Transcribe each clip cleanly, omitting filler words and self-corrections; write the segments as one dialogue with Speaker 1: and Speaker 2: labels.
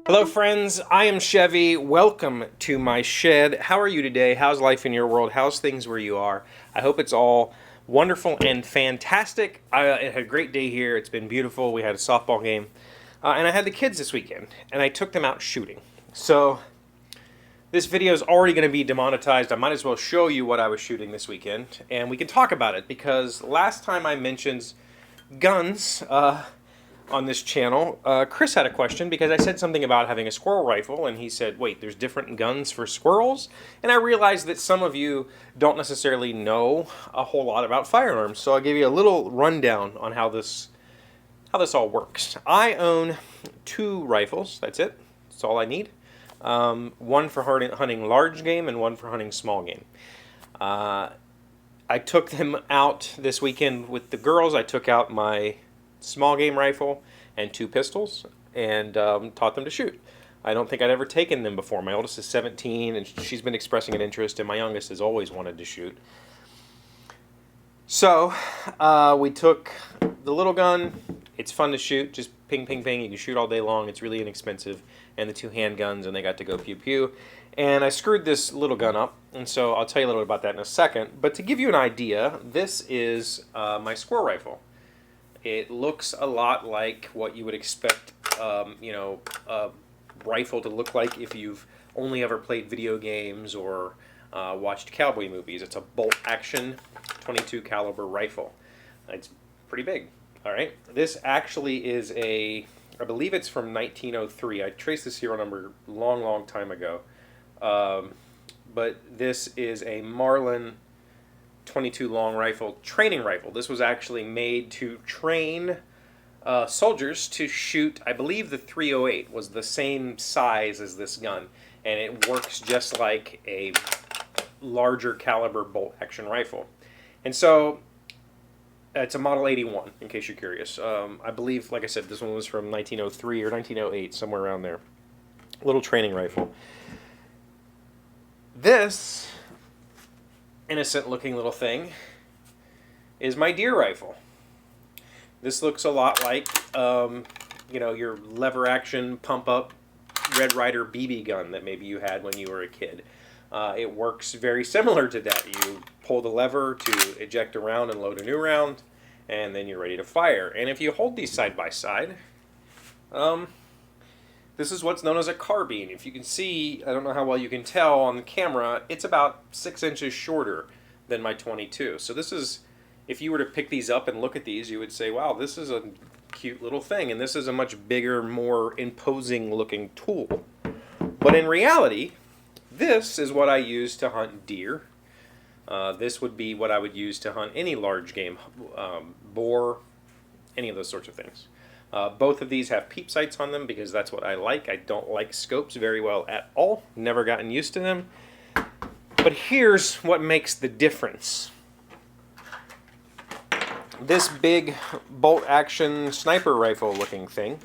Speaker 1: Hello friends, I am Chevee. Welcome to my shed. How are you today? How's life in your world? How's things where you are? I hope it's all wonderful and fantastic. I had a great day here. It's been beautiful. We had a softball game. And I had the kids this weekend, and I took them out shooting. So this video is already going to be demonetized. I might as well show you what I was shooting this weekend, and we can talk about it, because last time I mentioned guns on this channel, Chris had a question because I said something about having a squirrel rifle, and he said, wait, there's different guns for squirrels? And I realized that some of you don't necessarily know a whole lot about firearms, so I'll give you a little rundown on how this all works. I own 2 rifles, that's it. That's all I need. One for hunting large game and one for hunting small game. I took them out this weekend with the girls. I took out my small game rifle and 2 pistols and taught them to shoot. I don't think I'd ever taken them before. My oldest is 17 and she's been expressing an interest, and my youngest has always wanted to shoot. So we took the little gun. It's fun to shoot, just ping, ping, ping. You can shoot all day long. It's really inexpensive. And the 2 handguns, and they got to go pew, pew. And I screwed this little gun up, and so I'll tell you a little bit about that in a second. But to give you an idea, this is my squirrel rifle. It looks a lot like what you would expect, a rifle to look like if you've only ever played video games or watched cowboy movies. It's a bolt-action 22 caliber rifle. It's pretty big. All right. This actually is I believe it's from 1903. I traced the serial number long, long time ago. But this is a Marlin 22 long rifle, training rifle. This was actually made to train soldiers to shoot. I believe the 308 was the same size as this gun, and it works just like a larger caliber bolt action rifle. And so it's a Model 81, in case you're curious. I believe, like I said, this one was from 1903 or 1908, somewhere around there. Little training rifle. This innocent-looking little thing is my deer rifle. This looks a lot like, your lever-action, pump-up Red Ryder BB gun that maybe you had when you were a kid. It works very similar to that. You pull the lever to eject a round and load a new round, and then you're ready to fire. And if you hold these side by side, this is what's known as a carbine. If you can see, I don't know how well you can tell on the camera, it's about 6 inches shorter than my 22. So this is, if you were to pick these up and look at these, you would say, wow, this is a cute little thing, and this is a much bigger, more imposing looking tool. But in reality, this is what I use to hunt deer. This would be what I would use to hunt any large game, boar, any of those sorts of things. Both of these have peep sights on them because that's what I like. I don't like scopes very well at all. Never gotten used to them. But here's what makes the difference. This big bolt-action sniper rifle looking thing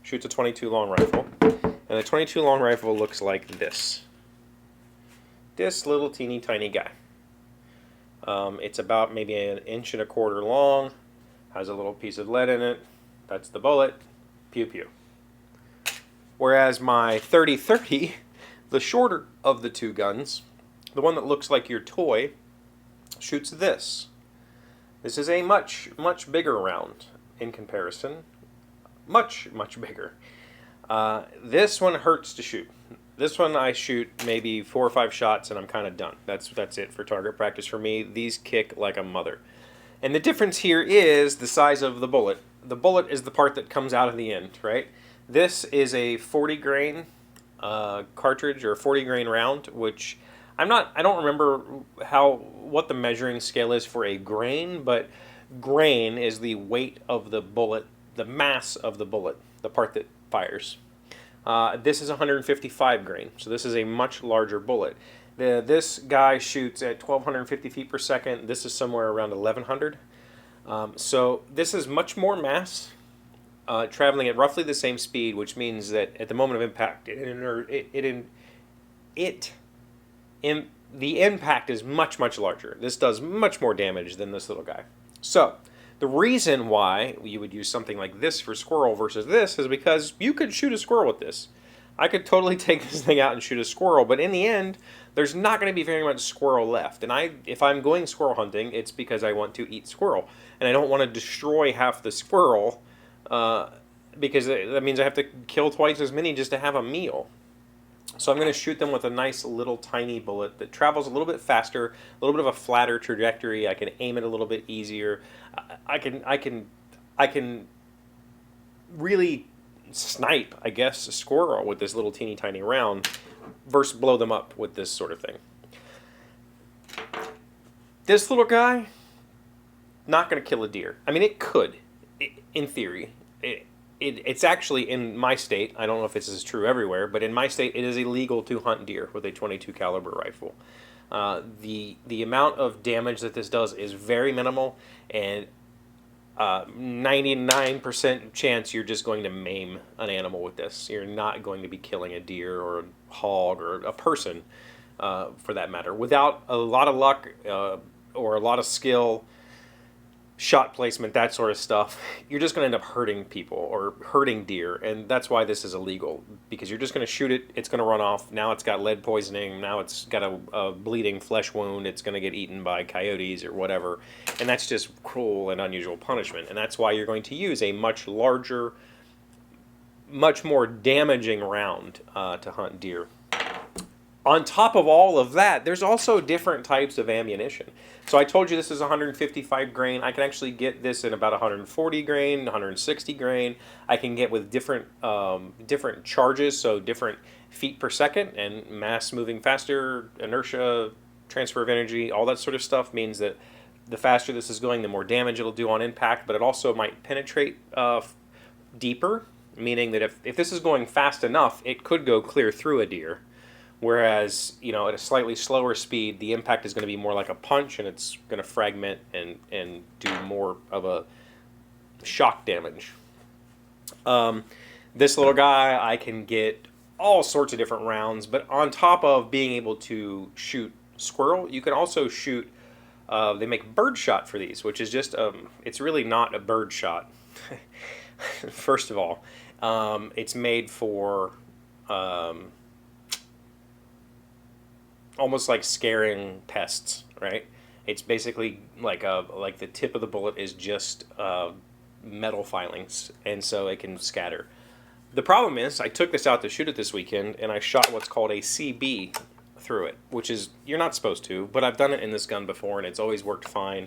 Speaker 1: shoots a 22 long rifle. And the 22 long rifle looks like this. This little teeny tiny guy. It's about maybe 1.25 inches long. Has a little piece of lead in it. That's the bullet. Pew pew. Whereas my 30-30, the shorter of the 2 guns, the one that looks like your toy, shoots this. This is a much, much bigger round in comparison. Much, much bigger. This one hurts to shoot. This one I shoot maybe 4 or 5 shots and I'm kind of done. That's it for target practice for me. These kick like a mother. And the difference here is the size of the bullet. The bullet is the part that comes out of the end, right? This is a 40 grain cartridge or a 40 grain round, which I don't remember what the measuring scale is for a grain, but grain is the weight of the bullet, the mass of the bullet, the part that fires. This is 155 grain, so this is a much larger bullet. This guy shoots at 1,250 feet per second. This is somewhere around 1,100. So this is much more mass, traveling at roughly the same speed, which means that at the moment of impact, the impact is much, much larger. This does much more damage than this little guy. So the reason why you would use something like this for squirrel versus this is because you could shoot a squirrel with this. I could totally take this thing out and shoot a squirrel, but in the end, there's not going to be very much squirrel left. And if I'm going squirrel hunting, it's because I want to eat squirrel, and I don't want to destroy half the squirrel, because that means I have to kill twice as many just to have a meal. So I'm going to shoot them with a nice little tiny bullet that travels a little bit faster, a little bit of a flatter trajectory. I can aim it a little bit easier. I can really snipe, I guess, a squirrel with this little teeny tiny round versus blow them up with this sort of thing. This little guy, not going to kill a deer. I mean, it could, in theory. It's actually, in my state, I don't know if this is true everywhere, but in my state it is illegal to hunt deer with a .22 caliber rifle. The amount of damage that this does is very minimal, and 99% chance you're just going to maim an animal with this. You're not going to be killing a deer or a hog or a person, for that matter. Without a lot of luck or a lot of skill, shot placement, that sort of stuff, you're just going to end up hurting people or hurting deer, and that's why this is illegal, because you're just going to shoot it, it's going to run off, now it's got lead poisoning, now it's got a bleeding flesh wound, it's going to get eaten by coyotes or whatever, and that's just cruel and unusual punishment, and that's why you're going to use a much larger, much more damaging round to hunt deer. On top of all of that, there's also different types of ammunition. So I told you this is 155 grain. I can actually get this in about 140 grain, 160 grain. I can get with different charges, so different feet per second, and mass moving faster, inertia, transfer of energy, all that sort of stuff means that the faster this is going, the more damage it'll do on impact, but it also might penetrate deeper, meaning that if this is going fast enough, it could go clear through a deer. Whereas, at a slightly slower speed, the impact is going to be more like a punch, and it's going to fragment and do more of a shock damage. This little guy, I can get all sorts of different rounds, but on top of being able to shoot squirrel, you can also shoot, they make bird shot for these, which is just, it's really not a bird shot. First of all, it's made for almost like scaring pests, right? It's basically like the tip of the bullet is just metal filings, and so it can scatter. The problem is, I took this out to shoot it this weekend, and I shot what's called a CB through it, which is, you're not supposed to, but I've done it in this gun before, and it's always worked fine.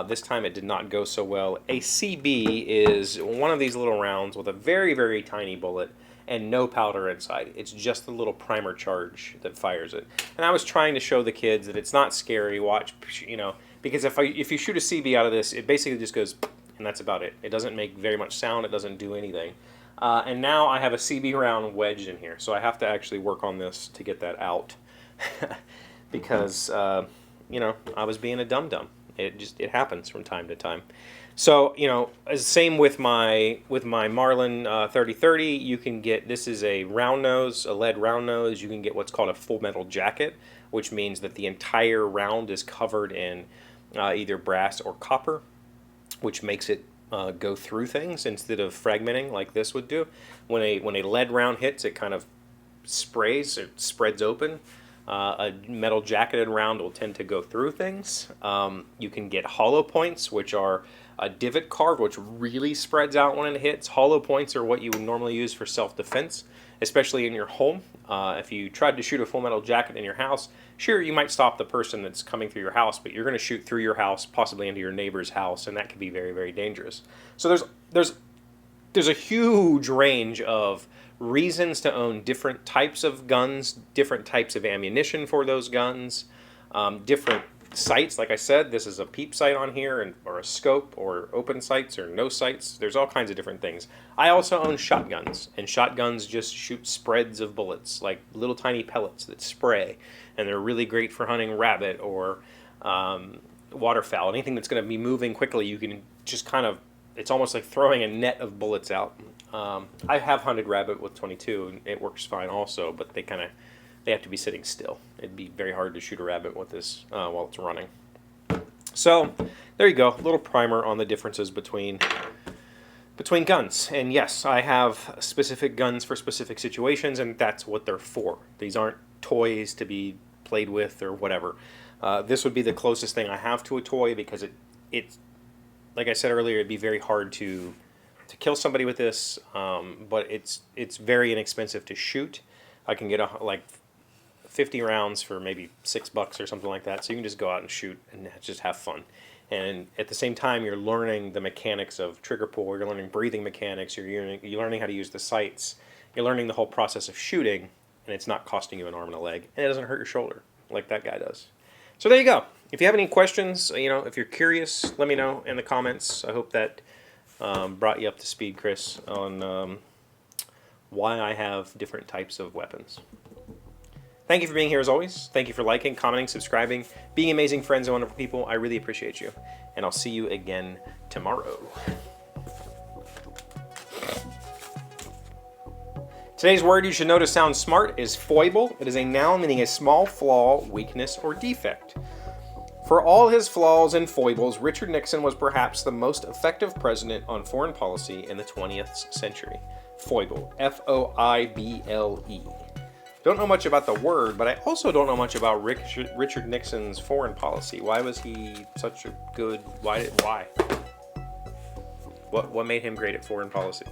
Speaker 1: This time it did not go so well. A CB is one of these little rounds with a very, very tiny bullet and no powder inside. It's just the little primer charge that fires it. And I was trying to show the kids that it's not scary. Watch, because if you shoot a CB out of this, it basically just goes, and that's about it. It doesn't make very much sound. It doesn't do anything. And now I have a CB round wedged in here, so I have to actually work on this to get that out, because I was being a dum-dum. It happens from time to time. So, same with my Marlin 3030, you can get, this is a round nose, a lead round nose. You can get what's called a full metal jacket, which means that the entire round is covered in either brass or copper, which makes it go through things instead of fragmenting like this would do. When a lead round hits, it kind of sprays, it spreads open. A metal jacketed round will tend to go through things. You can get hollow points, which are a divot carved, which really spreads out when it hits. Hollow points are what you would normally use for self-defense, especially in your home. If you tried to shoot a full metal jacket in your house, sure, you might stop the person that's coming through your house, but you're going to shoot through your house, possibly into your neighbor's house, and that can be very, very dangerous. So there's a huge range of reasons to own different types of guns, different types of ammunition for those guns, different sights. Like I said, this is a peep sight on here, or a scope, or open sights, or no sights. There's all kinds of different things. I also own shotguns, and shotguns just shoot spreads of bullets, like little tiny pellets that spray, and they're really great for hunting rabbit or waterfowl. Anything that's going to be moving quickly, you can just it's almost like throwing a net of bullets out. I have hunted rabbit with .22, and it works fine also, but they have to be sitting still. It'd be very hard to shoot a rabbit with this while it's running. So there you go, a little primer on the differences between between guns. And yes, I have specific guns for specific situations, and that's what they're for. These aren't toys to be played with or whatever. This would be the closest thing I have to a toy, because it's like I said earlier, it'd be very hard to kill somebody with this, but it's very inexpensive to shoot. I can get like 50 rounds for maybe $6 or something like that, so you can just go out and shoot and just have fun. And at the same time, you're learning the mechanics of trigger pull, you're learning breathing mechanics, you're learning how to use the sights, you're learning the whole process of shooting, and it's not costing you an arm and a leg, and it doesn't hurt your shoulder like that guy does. So there you go. If you have any questions, if you're curious, let me know in the comments. I hope that brought you up to speed, Chris, on why I have different types of weapons. Thank you for being here as always. Thank you for liking, commenting, subscribing, being amazing friends and wonderful people. I really appreciate you. And I'll see you again tomorrow. Today's word you should know to sound smart is foible. It is a noun meaning a small flaw, weakness, or defect. For all his flaws and foibles, Richard Nixon was perhaps the most effective president on foreign policy in the 20th century. Foible. F-O-I-B-L-E. Don't know much about the word, but I also don't know much about Richard Nixon's foreign policy. Why was he such a good... Why? What made him great at foreign policy?